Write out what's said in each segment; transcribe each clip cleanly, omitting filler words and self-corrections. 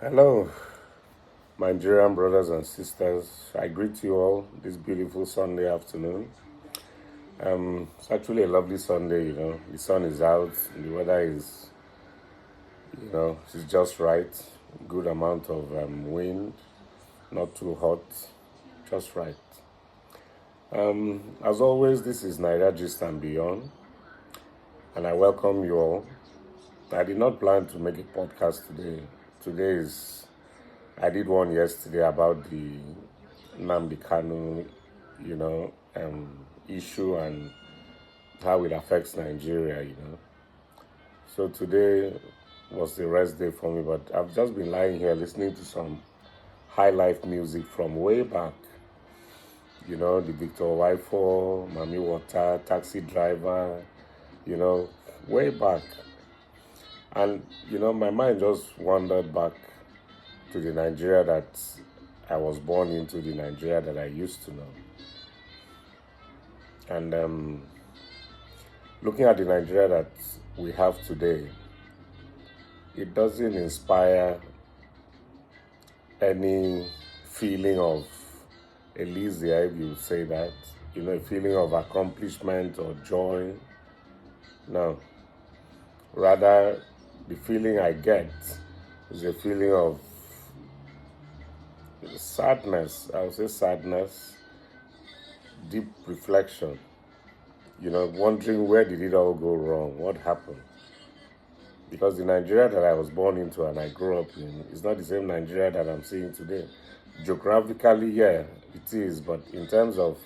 Hello, my Nigerian brothers and sisters. I greet you all this beautiful Sunday afternoon. It's actually a lovely Sunday. The sun is out, the weather is just right. Good amount of wind, not too hot, just right. As always, this is Nigeria Gist and Beyond, and I welcome you all. I did not plan to make a podcast today. I did one yesterday about the Nnamdi Kanu, issue and how it affects Nigeria. So today was the rest day for me, but I've just been lying here listening to some high life music from way back. The Victor Waifo, Mami Water, Taxi Driver, way back. And, my mind just wandered back to the Nigeria that I was born into, the Nigeria that I used to know. And looking at the Nigeria that we have today, it doesn't inspire any feeling of Elysia, if you would say that, a feeling of accomplishment or joy. No. Rather, the feeling I get is a feeling of sadness. I would say sadness, deep reflection, wondering where did it all go wrong, what happened. Because the Nigeria that I was born into and I grew up in is not the same Nigeria that I'm seeing today. Geographically, yeah, it is, but in terms of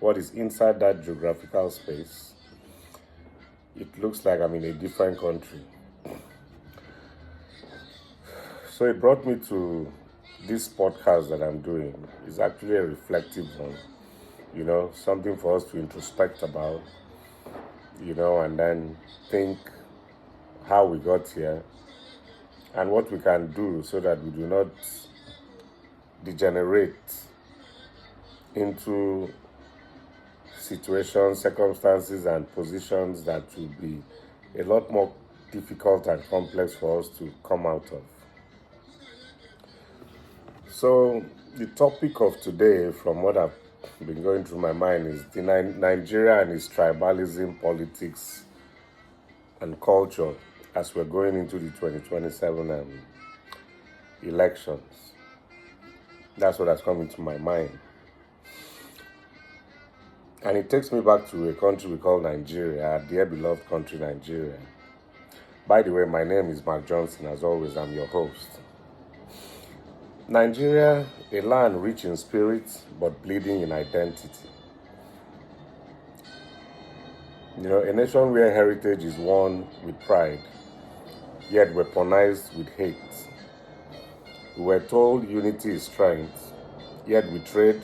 what is inside that geographical space, it looks like I'm in a different country. So it brought me to this podcast that I'm doing. It's actually a reflective one, something for us to introspect about, and then think how we got here and what we can do so that we do not degenerate into situations, circumstances, and positions that will be a lot more difficult and complex for us to come out of. So, the topic of today, from what I've been going through my mind, is the Nigeria and its tribalism, politics, and culture as we're going into the 2027 elections. That's what has come into my mind. And it takes me back to a country we call Nigeria, our dear beloved country, Nigeria. By the way, my name is Mark Johnson. As always, I'm your host. Nigeria, a land rich in spirit but bleeding in identity. A nation where heritage is worn with pride, yet weaponized with hate. We were told unity is strength, yet we trade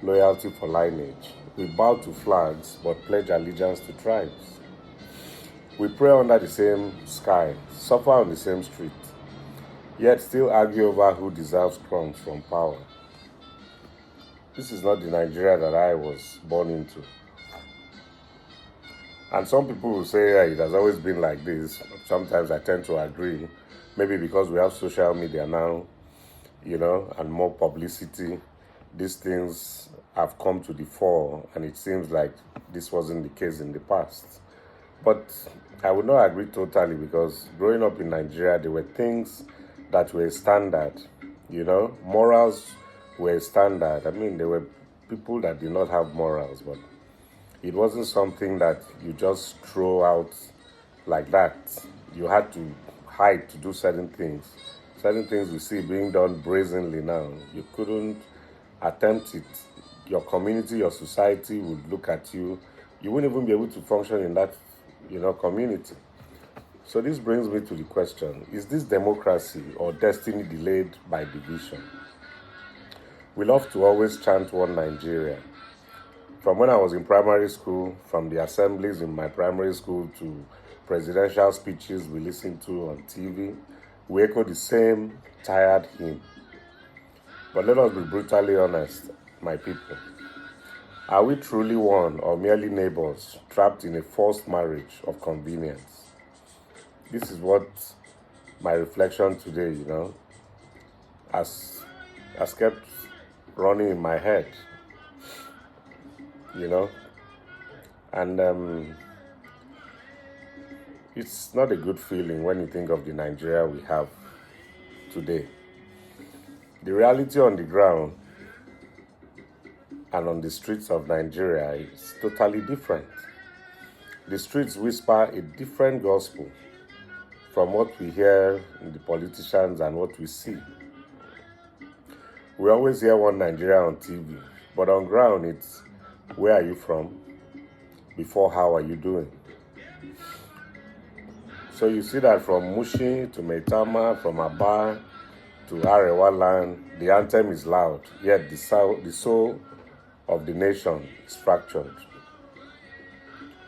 loyalty for lineage. We bow to flags but pledge allegiance to tribes. We pray under the same sky, suffer on the same street, yet still argue over who deserves crumbs from power. This is not the Nigeria that I was born into. And some people will say it has always been like this. Sometimes I tend to agree. Maybe because we have social media now, and more publicity, these things have come to the fore, and it seems like this wasn't the case in the past. But I would not agree totally, because growing up in Nigeria, there were things that were standard, morals were standard. I mean, there were people that did not have morals, but it wasn't something that you just throw out like that. You had to hide to do certain things. Certain things we see being done brazenly now. You couldn't attempt it. Your community, your society would look at you. You wouldn't even be able to function in that, community. So this brings me to the question, is this democracy or destiny delayed by division? We love to always chant one Nigeria. From when I was in primary school, from the assemblies in my primary school to presidential speeches we listened to on TV, we echo the same tired hymn. But let us be brutally honest, my people. Are we truly one or merely neighbors trapped in a forced marriage of convenience? This is what my reflection today, has kept running in my head, you know, and it's not a good feeling when you think of the Nigeria we have today. The reality on the ground and on the streets of Nigeria is totally different. The streets whisper a different gospel from what we hear in the politicians and what we see. We always hear one Nigeria on TV, but on ground it's where are you from? Before how are you doing? So you see that from Mushi to Maitama, from Aba to Arewa land, the anthem is loud, yet the soul of the nation is fractured.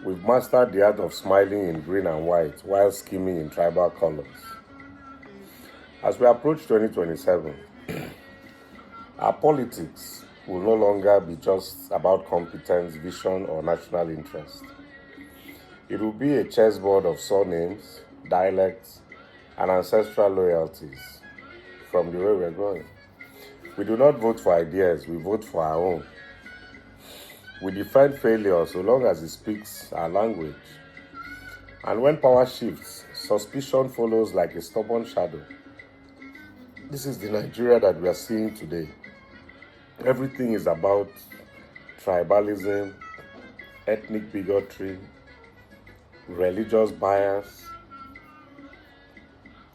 We've mastered the art of smiling in green and white while scheming in tribal colors. As we approach 2027, our politics will no longer be just about competence, vision, or national interest. It will be a chessboard of surnames, dialects, and ancestral loyalties from the way we're going. We do not vote for ideas, we vote for our own. We defend failure so long as it speaks our language. And when power shifts, suspicion follows like a stubborn shadow. This is the Nigeria that we are seeing today. Everything is about tribalism, ethnic bigotry, religious bias.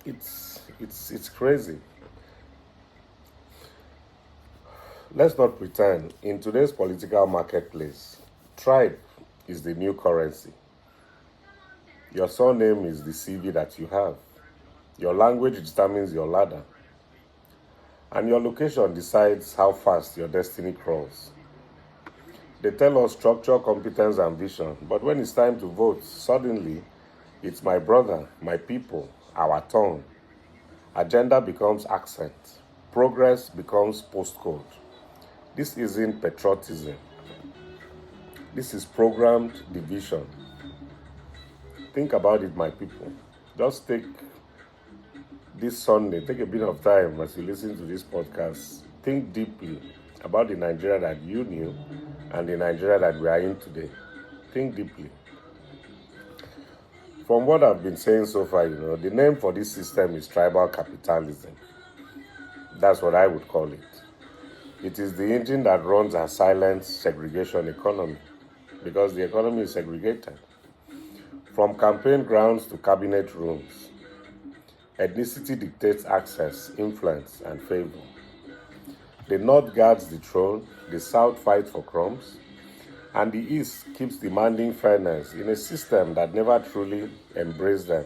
It's crazy. Let's not pretend. In today's political marketplace, tribe is the new currency. Your surname is the CV that you have. Your language determines your ladder. And your location decides how fast your destiny crawls. They tell us structure, competence, and vision, but when it's time to vote, suddenly it's my brother, my people, our turn. Agenda becomes accent. Progress becomes postcode. This isn't patriotism. This is programmed division. Think about it, my people. Just take this Sunday, take a bit of time as you listen to this podcast. Think deeply about the Nigeria that you knew and the Nigeria that we are in today. Think deeply. From what I've been saying so far, the name for this system is tribal capitalism. That's what I would call it. It is the engine that runs our silent segregation economy because the economy is segregated. From campaign grounds to cabinet rooms, ethnicity dictates access, influence, and favor. The North guards the throne, the South fights for crumbs, and the East keeps demanding fairness in a system that never truly embraced them.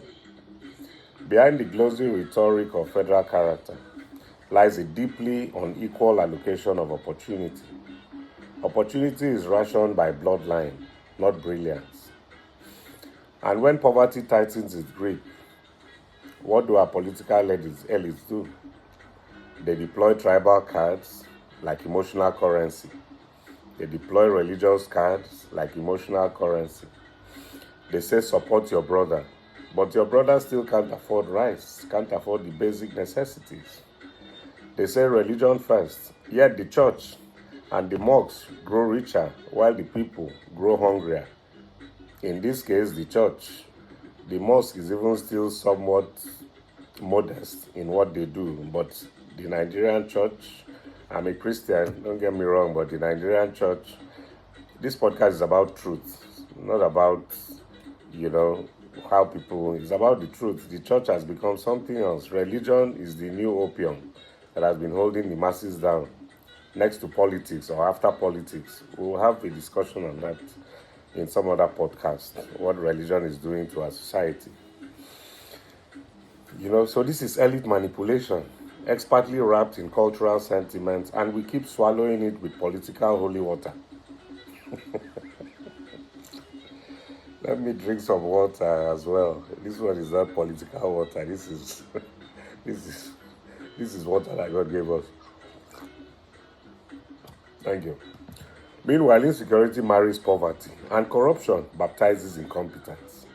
Behind the glossy rhetoric of federal character lies a deeply unequal allocation of opportunity. Opportunity is rationed by bloodline, not brilliance. And when poverty tightens its grip, what do our political elites do? They deploy tribal cards like emotional currency. They deploy religious cards like emotional currency. They say support your brother, but your brother still can't afford rice, can't afford the basic necessities. They say religion first, yet the church and the mosques grow richer while the people grow hungrier. In this case, the church. The mosque is even still somewhat modest in what they do, but the Nigerian church, I'm a Christian, don't get me wrong, but the Nigerian church, this podcast is about truth, not about, how people, it's about the truth. The church has become something else. Religion is the new opium that has been holding the masses down. Next to politics or after politics, we'll have a discussion on that in some other podcast, what religion is doing to our society. So this is elite manipulation, expertly wrapped in cultural sentiments, and we keep swallowing it with political holy water. Let me drink some water as well. This one is not political water. This is this is water that God gave us. Thank you. Meanwhile, insecurity marries poverty, and corruption baptizes incompetence.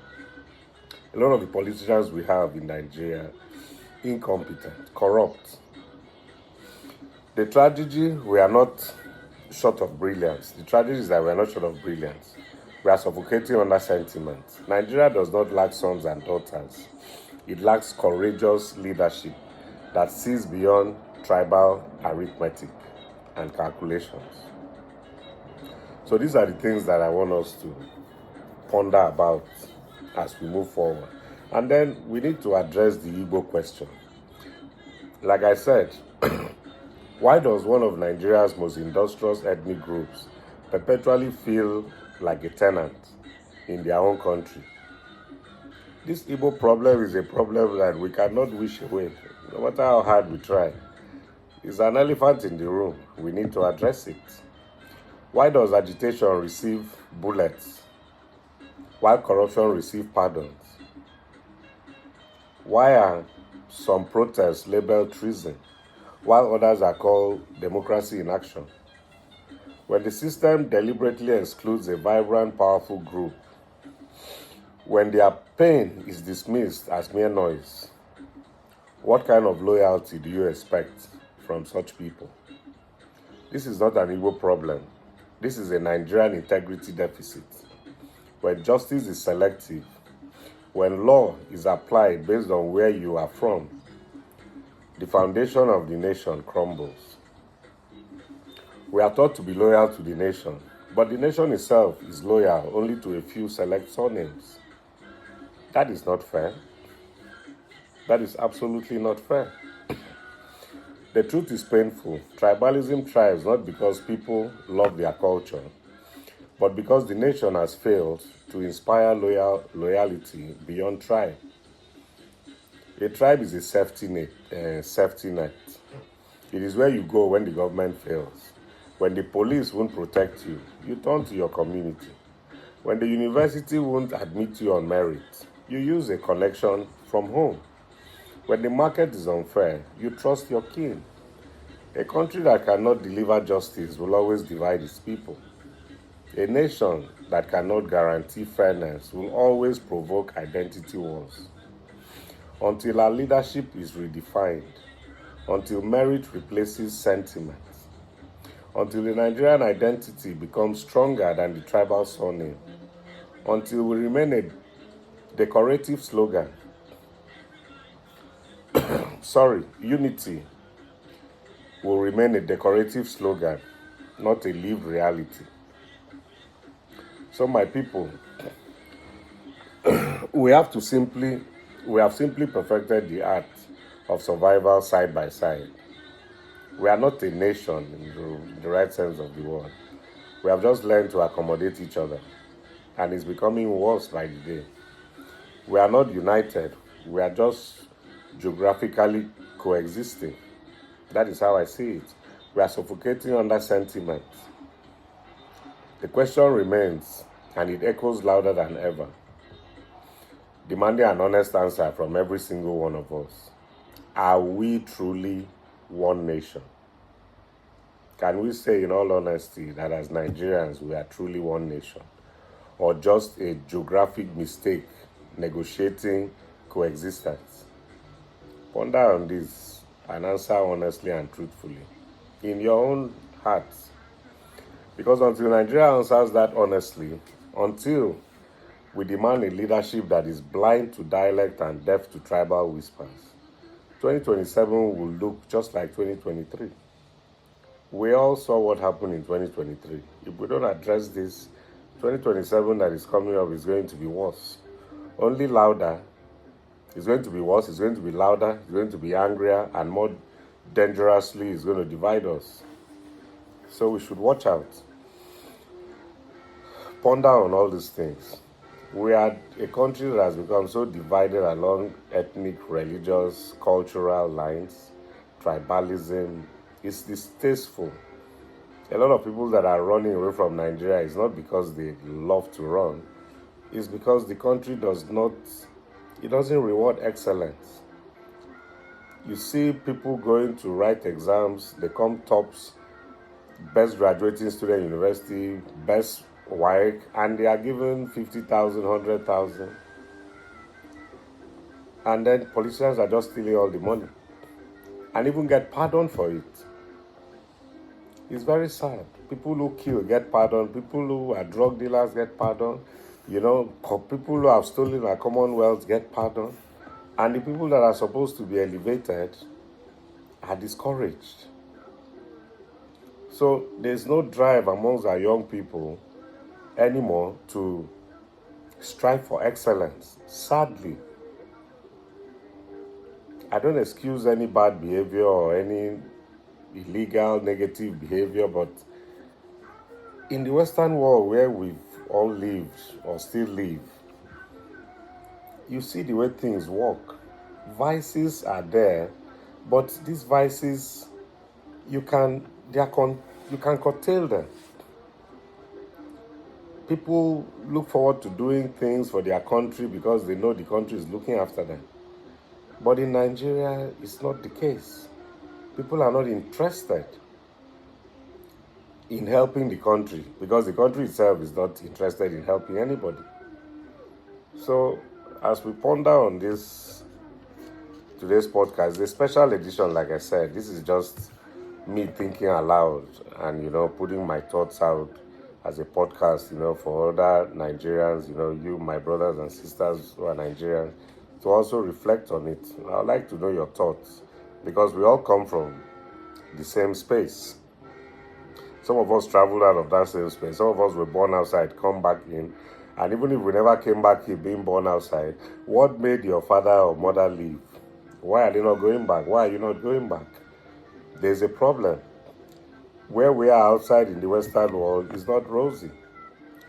A lot of the politicians we have in Nigeria, incompetent, corrupt. The tragedy, we are not short of brilliance. The tragedy is that we are not short of brilliance. We are suffocating under sentiment. Nigeria does not lack sons and daughters. It lacks courageous leadership that sees beyond tribal arithmetic and calculations. So these are the things that I want us to ponder about as we move forward. And then we need to address the Igbo question. Like I said, why does one of Nigeria's most industrious ethnic groups perpetually feel like a tenant in their own country? This Igbo problem is a problem that we cannot wish away, no matter how hard we try. It's an elephant in the room. We need to address it. Why does agitation receive bullets while corruption receives pardons? Why are some protests labeled treason while others are called democracy in action? When the system deliberately excludes a vibrant, powerful group, when their pain is dismissed as mere noise, what kind of loyalty do you expect from such people? This is not an Igbo problem. This is a Nigerian integrity deficit. When justice is selective, when law is applied based on where you are from, the foundation of the nation crumbles. We are taught to be loyal to the nation, but the nation itself is loyal only to a few select surnames. That is not fair. That is absolutely not fair. The truth is painful. Tribalism thrives not because people love their culture, but because the nation has failed to inspire loyalty beyond tribe. A tribe is a safety net. It is where you go when the government fails. When the police won't protect you, you turn to your community. When the university won't admit you on merit, you use a connection from home. When the market is unfair, you trust your kin. A country that cannot deliver justice will always divide its people. A nation that cannot guarantee fairness will always provoke identity wars. Until our leadership is redefined, until merit replaces sentiment, until the Nigerian identity becomes stronger than the tribal surname, until we remain a decorative slogan. Unity will remain a decorative slogan, not a lived reality. So my people, we have simply perfected the art of survival side by side. We are not a nation in the right sense of the word. We have just learned to accommodate each other, and it's becoming worse by the day. We are not united. We are just geographically coexisting. That is how I see it. We are suffocating under sentiment. The question remains, and it echoes louder than ever, demanding an honest answer from every single one of us. Are we truly one nation? Can we say in all honesty that as Nigerians we are truly one nation? Or just a geographic mistake negotiating coexistence? Ponder on this and answer honestly and truthfully in your own hearts. Because until Nigeria answers that honestly, until we demand a leadership that is blind to dialect and deaf to tribal whispers, 2027 will look just like 2023. We all saw what happened in 2023. If we don't address this, 2027 that is coming up is going to be worse. Only louder. It's going to be worse, it's going to be louder, it's going to be angrier, and more dangerously, it's going to divide us. So we should watch out. Ponder on all these things. We are a country that has become so divided along ethnic, religious, cultural lines. Tribalism is distasteful. A lot of people that are running away from Nigeria is not because they love to run. It's because the country doesn't reward excellence. You see people going to write exams, they come tops, best graduating student university, best WAEC, and they are given 50,000, 100,000. And then politicians are just stealing all the money and even get pardoned for it. It's very sad. People who kill get pardoned. People who are drug dealers get pardoned. People who have stolen our commonwealth get pardoned. And the people that are supposed to be elevated are discouraged. So there's no drive amongst our young people anymore to strive for excellence. Sadly, I don't excuse any bad behavior or any illegal, negative behavior, but in the Western world where we've all lived or still live, you see the way things work. Vices are there, but these vices, you can curtail them. People look forward to doing things for their country because they know the country is looking after them. But in Nigeria, it's not the case. People are not interested in helping the country because the country itself is not interested in helping anybody. So, as we ponder on today's podcast, the special edition, like I said, this is just me thinking aloud and, putting my thoughts out as a podcast, for other Nigerians, you, my brothers and sisters who are Nigerian, to also reflect on it. I would like to know your thoughts because we all come from the same space. Some of us traveled out of that same space. Some of us were born outside, come back in. And even if we never came back in being born outside, what made your father or mother leave? Why are they not going back? Why are you not going back? There's a problem. Where we are outside in the Western world is not rosy.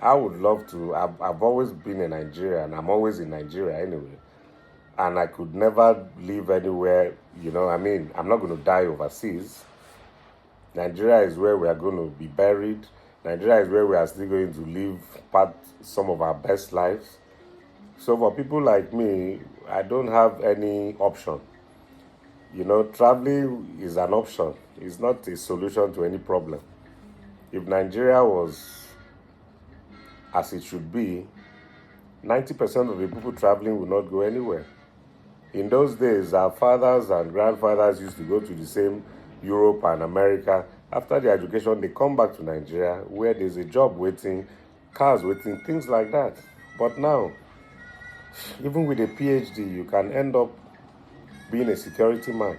I would love to. I've always been in Nigeria, and I'm always in Nigeria anyway. And I could never live anywhere, I'm not going to die overseas. Nigeria is where we are going to be buried. Nigeria is where we are still going to live some of our best lives. So for people like me, I don't have any option. Traveling is an option. It's not a solution to any problem. If Nigeria was as it should be, 90% of the people traveling will not go anywhere. In those days, our fathers and grandfathers used to go to the same Europe and America. After their education, they come back to Nigeria where there's a job waiting, cars waiting, things like that. But now, even with a PhD, you can end up being a security man.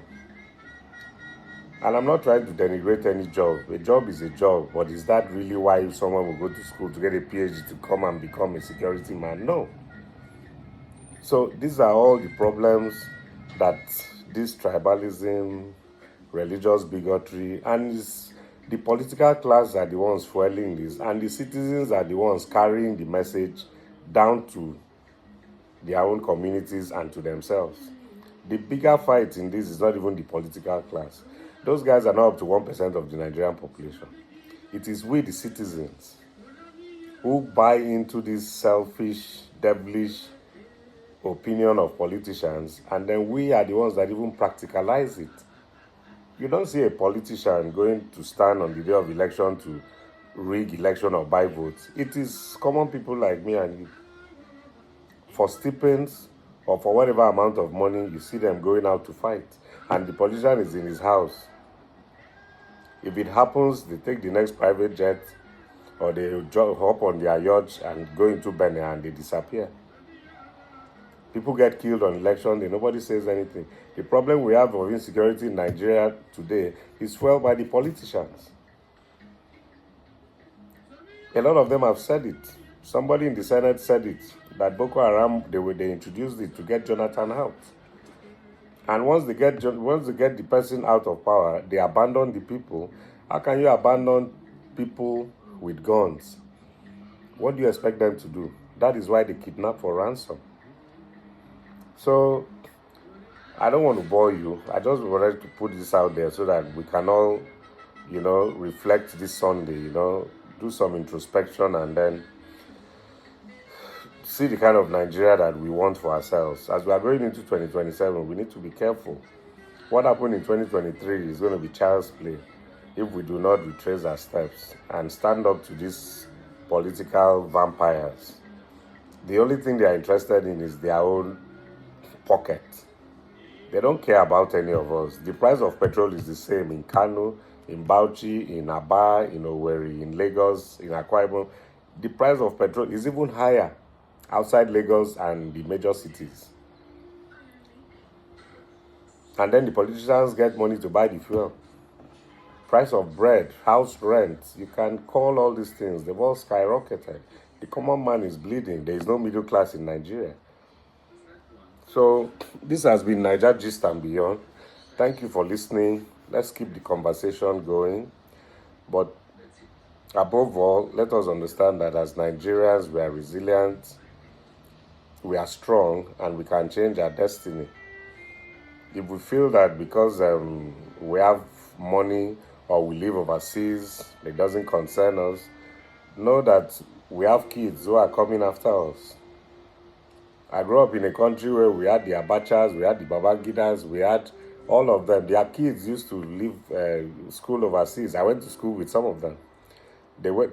And I'm not trying to denigrate any job. A job is a job, but is that really why someone will go to school to get a PhD to come and become a security man? No. So these are all the problems that this tribalism, religious bigotry, and the political class are the ones fueling this, and the citizens are the ones carrying the message down to their own communities and to themselves. The bigger fight in this is not even the political class. Those guys are not up to 1% of the Nigerian population. It is we, the citizens, who buy into this selfish, devilish opinion of politicians, and then we are the ones that even practicalize it. You don't see a politician going to stand on the day of election to rig election or buy votes. It is common people like me and you. For stipends or for whatever amount of money, you see them going out to fight. And the politician is in his house. If it happens, they take the next private jet or they hop on their yacht and go into Benin and they disappear. People get killed on election day, nobody says anything. The problem we have of insecurity in Nigeria today is fueled by the politicians. A lot of them have said it. Somebody in the Senate said it, that Boko Haram, they introduced it to get Jonathan out. And once they get the person out of power, they abandon the people. How can you abandon people with guns? What do you expect them to do? That is why they kidnap for ransom. So, I don't want to bore you. I just wanted to put this out there so that we can all, reflect this Sunday, do some introspection and then see the kind of Nigeria that we want for ourselves. As we are going into 2027, we need to be careful. What happened in 2023 is going to be child's play if we do not retrace our steps and stand up to these political vampires. The only thing they are interested in is their own pocket. They don't care about any of us. The price of petrol is the same in Kano, in Bauchi, in Aba, in Owerri, in Lagos, in Akwa Ibom. The price of petrol is even higher outside Lagos and the major cities. And then the politicians get money to buy the fuel. Price of bread, house rent, you can call all these things. They've all skyrocketed. The common man is bleeding. There is no middle class in Nigeria. So this has been Niger Gist and Beyond. Thank you for listening. Let's keep the conversation going. But above all, let us understand that as Nigerians, we are resilient, we are strong, and we can change our destiny. If we feel that because we have money or we live overseas, it doesn't concern us, know that we have kids who are coming after us. I grew up in a country where we had the Abachas, we had the Babangidas, we had all of them. Their kids used to leave school overseas. I went to school with some of them.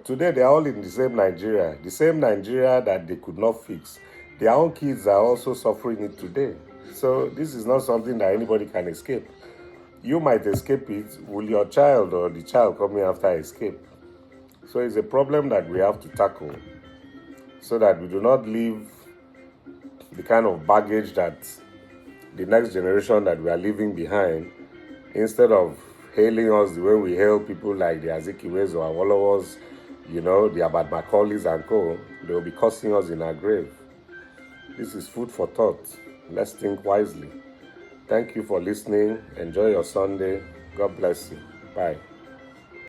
Today, they are all in the same Nigeria that they could not fix. Their own kids are also suffering it today. So this is not something that anybody can escape. You might escape it. Will your child or the child coming after escape? So it's a problem that we have to tackle so that we do not leave the kind of baggage that the next generation that we are leaving behind, instead of hailing us the way we hail people like the Azikiwes or Awolowas, the Abad Macaulays and co., they will be cursing us in our grave. This is food for thought. Let's think wisely. Thank you for listening. Enjoy your Sunday. God bless you. Bye.